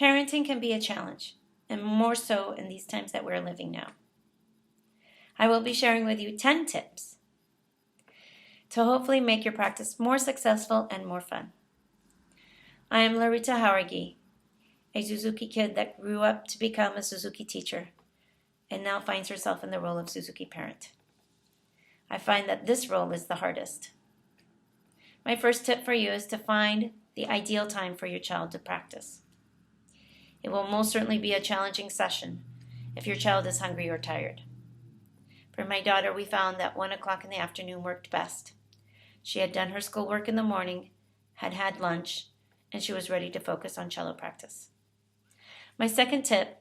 Parenting can be a challenge, and more so in these times that we're living now. I will be sharing with you 10 tips to hopefully make your practice more successful and more fun. I am Larita Hauragi, a Suzuki kid that grew up to become a Suzuki teacher and now finds herself in the role of Suzuki parent. I find that this role is the hardest. My first tip for you is to find the ideal time for your child to practice. It will most certainly be a challenging session if your child is hungry or tired. For my daughter, we found that 1 o'clock in the afternoon worked best. She had done her schoolwork in the morning, had had lunch, and she was ready to focus on cello practice. My second tip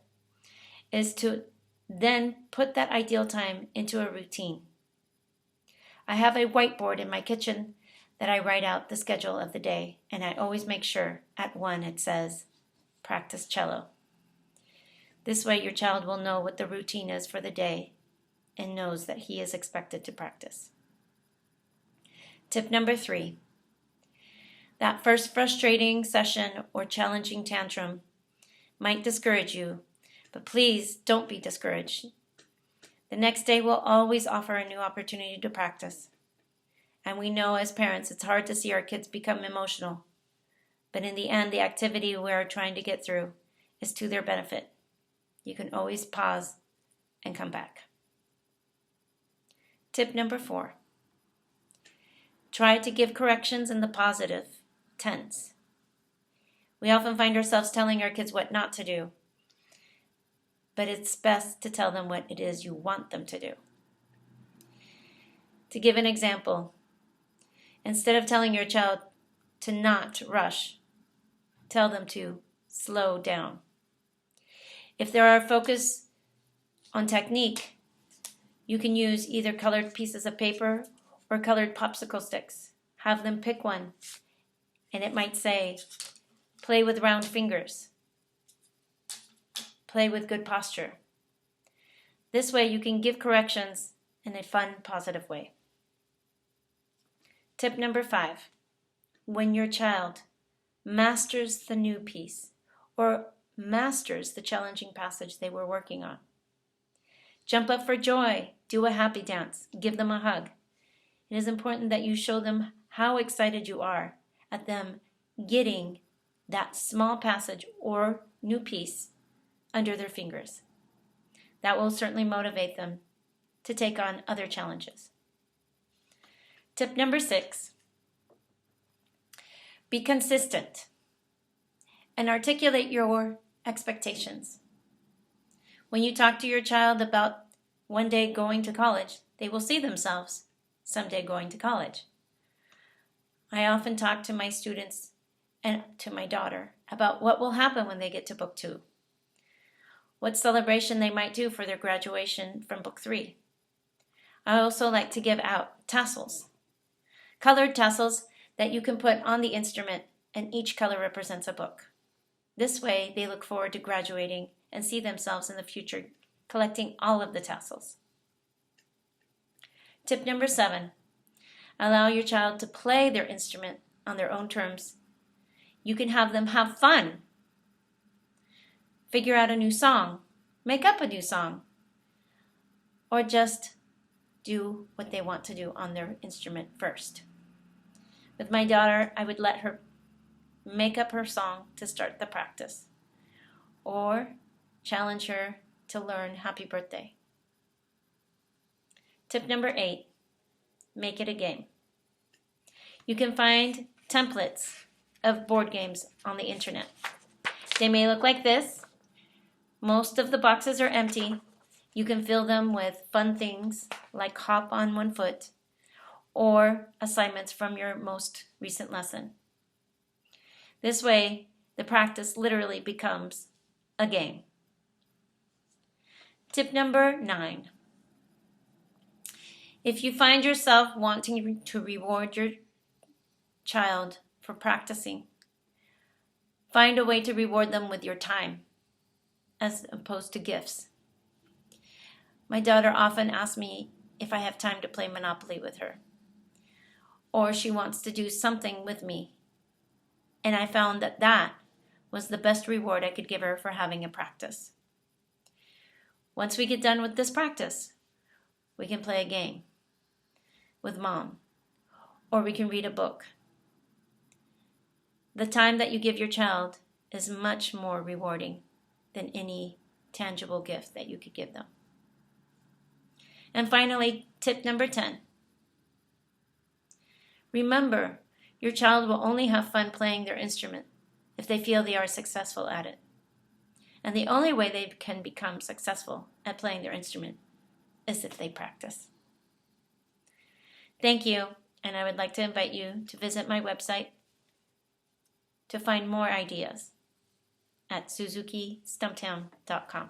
is to then put that ideal time into a routine. I have a whiteboard in my kitchen that I write out the schedule of the day, and I always make sure at 1 it says, practice cello. This way your child will know what the routine is for the day and knows that he is expected to practice. Tip number 3. That first frustrating session or challenging tantrum might discourage you, but please don't be discouraged. The next day will always offer a new opportunity to practice. And we know as parents it's hard to see our kids become emotional. But in the end, the activity we're trying to get through is to their benefit. You can always pause and come back. Tip number 4. Try to give corrections in the positive tense. We often find ourselves telling our kids what not to do, but it's best to tell them what it is you want them to do. To give an example, instead of telling your child to not rush, tell them to slow down. If there are focus on technique, you can use either colored pieces of paper or colored popsicle sticks. Have them pick one, and it might say, play with round fingers. Play with good posture. This way you can give corrections in a fun, positive way. Tip number 5. When your child masters the new piece or masters the challenging passage they were working on, jump up for joy, do a happy dance, give them a hug. It is important that you show them how excited you are at them getting that small passage or new piece under their fingers. That will certainly motivate them to take on other challenges. Tip number 6. Be consistent and articulate your expectations. When you talk to your child about one day going to college, they will see themselves someday going to college. I often talk to my students and to my daughter about what will happen when they get to book 2. What celebration they might do for their graduation from book 3. I also like to give out tassels. Colored tassels that you can put on the instrument, and each color represents a book. This way they look forward to graduating and see themselves in the future collecting all of the tassels. Tip number 7. Allow your child to play their instrument on their own terms. You can have them have fun. Figure out a new song. Make up a new song. Or just do what they want to do on their instrument first. With my daughter, I would let her make up her song to start the practice, or challenge her to learn Happy Birthday. Tip number 8, make it a game. You can find templates of board games on the internet. They may look like this. Most of the boxes are empty. You can fill them with fun things like hop on one foot or assignments from your most recent lesson. This way, the practice literally becomes a game. Tip number 9. If you find yourself wanting to reward your child for practicing, find a way to reward them with your time as opposed to gifts. My daughter often asks me if I have time to play Monopoly with her, or she wants to do something with me. And I found that was the best reward I could give her for having a practice. Once we get done with this practice, we can play a game with Mom, or we can read a book. The time that you give your child is much more rewarding than any tangible gift that you could give them. And finally, tip number 10. Remember, your child will only have fun playing their instrument if they feel they are successful at it. And the only way they can become successful at playing their instrument is if they practice. Thank you, and I would like to invite you to visit my website to find more ideas at suzukistumptown.com.